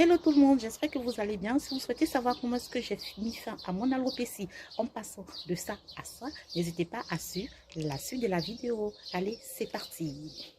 Hello tout le monde, j'espère que vous allez bien. Si vous souhaitez savoir comment est-ce que j'ai mis fin à mon alopécie en passant de ça à ça, n'hésitez pas à suivre la suite de la vidéo. Allez, c'est parti.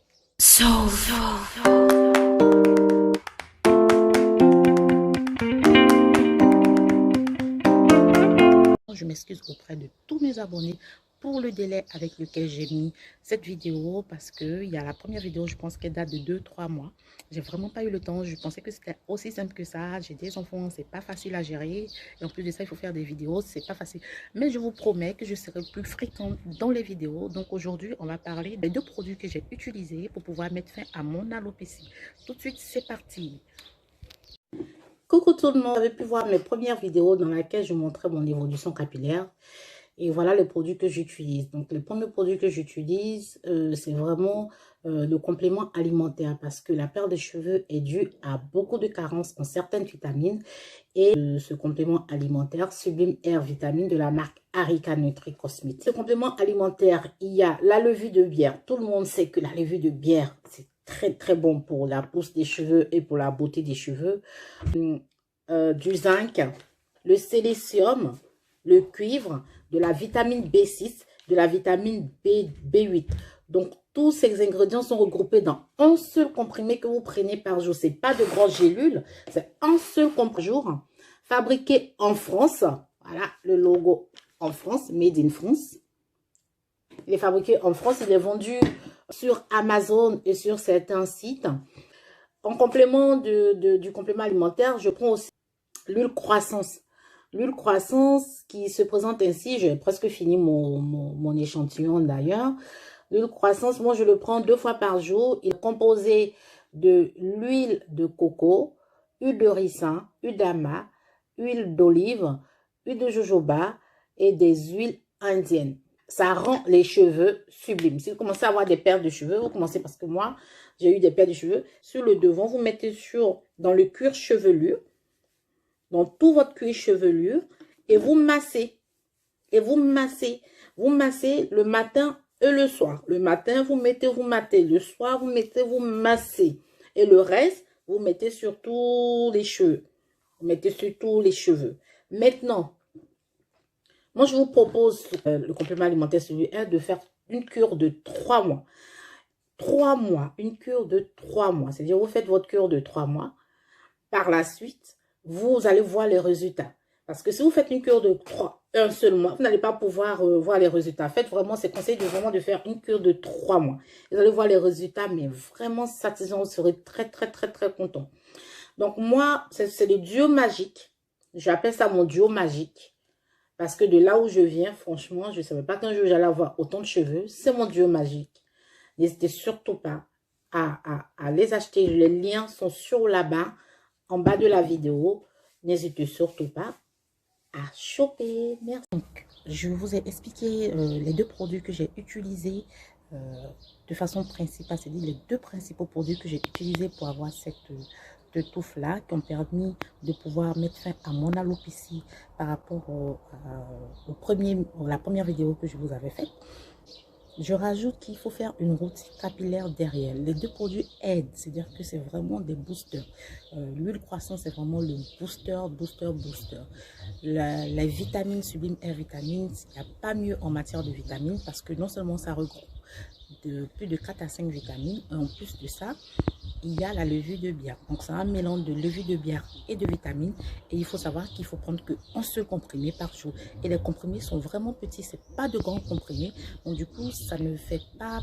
Je m'excuse auprès de tous mes abonnés pour le délai avec lequel j'ai mis cette vidéo parce que il y a la première vidéo, je pense qu'elle date de 2-3 mois. J'ai vraiment pas eu le temps. Je pensais que c'était aussi simple que ça. J'ai des enfants, c'est pas facile à gérer. Et en plus de ça, il faut faire des vidéos, c'est pas facile. Mais je vous promets que je serai plus fréquente dans les vidéos. Donc aujourd'hui, on va parler des 2 produits que j'ai utilisés pour pouvoir mettre fin à mon alopécie. Tout de suite, c'est parti. Coucou tout le monde, vous avez pu voir mes premières vidéos dans lesquelles je montrais mon évolution capillaire. Et voilà les produits que j'utilise. Donc, les premiers produits que j'utilise, c'est vraiment le complément alimentaire parce que la perte des cheveux est due à beaucoup de carences en certaines vitamines. Et ce complément alimentaire, Sublime Air Vitamine de la marque Arica Nutri Cosmétique. Ce complément alimentaire, il y a la levure de bière. Tout le monde sait que la levure de bière, c'est très bon pour la pousse des cheveux et pour la beauté des cheveux. Du zinc, le silicium, le cuivre, de la vitamine B6, de la vitamine B8. Donc, tous ces ingrédients sont regroupés dans un seul comprimé que vous prenez par jour. Ce n'est pas de grosses gélules, c'est un seul comprimé par jour. Fabriqué en France. Voilà le logo en France, Made in France. Il est fabriqué en France, il est vendu sur Amazon et sur certains sites. En complément du complément alimentaire, je prends aussi l'huile croissance. L'huile croissance qui se présente ainsi, j'ai presque fini mon échantillon d'ailleurs. L'huile croissance, moi je le prends 2 fois par jour. Il est composé de l'huile de coco, huile de ricin, huile d'amas, huile d'olive, huile de jojoba et des huiles indiennes. Ça rend les cheveux sublimes. Si vous commencez à avoir des pertes de cheveux, vous commencez parce que moi, j'ai eu des pertes de cheveux. Sur le devant, vous mettez dans le cuir chevelu, dans tout votre cuir chevelu, et vous massez. Et vous massez. Vous massez le matin et le soir. Le matin, vous mettez, vous mattez. Le soir, vous mettez, vous massez. Et le reste, vous mettez sur tous les cheveux. Vous mettez sur tous les cheveux. Maintenant, moi, je vous propose le complément alimentaire celui-là de faire une cure de 3 mois. 3 mois. Une cure de 3 mois. C'est-à-dire, vous faites votre cure de 3 mois. Par la suite, vous allez voir les résultats. Parce que si vous faites une cure de un seul mois, vous n'allez pas pouvoir voir les résultats. Faites vraiment, c'est conseillé vraiment de faire une cure de 3 mois. Vous allez voir les résultats, mais vraiment satisfaisant. Vous serez très content. Donc moi, c'est le duo magique. J'appelle ça mon duo magique. Parce que de là où je viens, franchement, je ne savais pas qu'un jour j'allais avoir autant de cheveux. C'est mon duo magique. N'hésitez surtout pas à les acheter. Les liens sont sur là-bas, en bas de la vidéo. N'hésitez surtout pas à choper. Merci. Donc, je vous ai expliqué les 2 produits que j'ai utilisés de façon principale. C'est-à-dire les 2 principaux produits que j'ai utilisés pour avoir cette touffe-là qui ont permis de pouvoir mettre fin à mon alopécie par rapport la première vidéo que je vous avais faite. Je rajoute qu'il faut faire une routine capillaire derrière. Les 2 produits aident, c'est-à-dire que c'est vraiment des boosters. L'huile croissance, c'est vraiment le booster. La vitamine Sublime Air Vitamine, il n'y a pas mieux en matière de vitamines parce que non seulement ça regroupe plus de 4 à 5 vitamines, et en plus de ça, il y a la levure de bière. Donc, c'est un mélange de levure de bière et de vitamines. Et il faut savoir qu'il faut prendre qu'un seul comprimé par jour. Et les comprimés sont vraiment petits. Ce n'est pas de grands comprimés. Donc, du coup, ça ne fait pas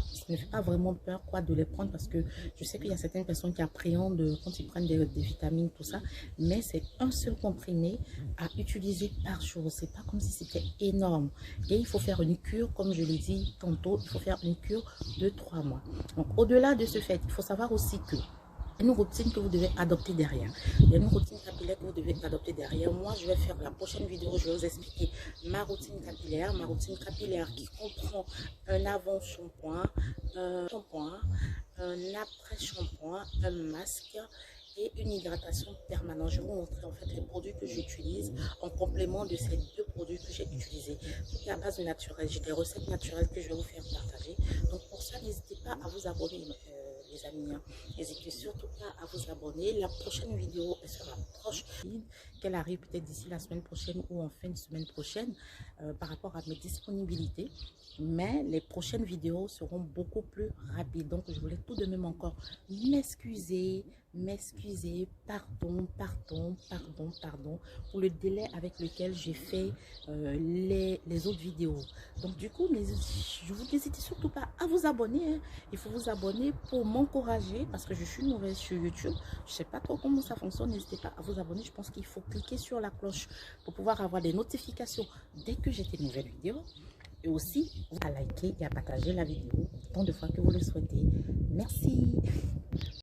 vraiment peur de les prendre parce que je sais qu'il y a certaines personnes qui appréhendent quand ils prennent des vitamines, tout ça. Mais c'est un seul comprimé à utiliser par jour. C'est pas comme si c'était énorme. Et il faut faire une cure, comme je l'ai dit tantôt, il faut faire une cure de 3 mois. Donc, au-delà de ce fait, il faut savoir aussi que une routine que vous devez adopter derrière. Il y a une routine capillaire que vous devez adopter derrière. Moi, je vais faire la prochaine vidéo, je vais vous expliquer ma routine capillaire qui comprend un avant-shampoing, un après-shampoing, un masque et une hydratation permanente. Je vais vous montrer en fait les produits que j'utilise en complément de ces 2 produits que j'ai utilisés. Tout est à base naturelle. J'ai des recettes naturelles que je vais vous faire partager. Donc pour ça, n'hésitez pas à vous abonner. les amis. Hein. N'hésitez surtout pas à vous abonner. La prochaine vidéo, elle sera proche, qu'elle arrive peut-être d'ici la semaine prochaine ou en fin de semaine prochaine par rapport à mes disponibilités. Mais les prochaines vidéos seront beaucoup plus rapides. Donc, je voulais tout de même encore m'excuser, pardon pour le délai avec lequel j'ai fait les autres vidéos. Donc, du coup, je vous n'hésitez surtout pas à vous abonner. Hein. Il faut vous abonner pour m'encourager parce que je suis nouvelle sur YouTube. Je ne sais pas trop comment ça fonctionne. N'hésitez pas à vous abonner. Je pense qu'il faut cliquer sur la cloche pour pouvoir avoir des notifications dès que j'ai des nouvelles vidéos. Et aussi à liker et à partager la vidéo autant de fois que vous le souhaitez. Merci.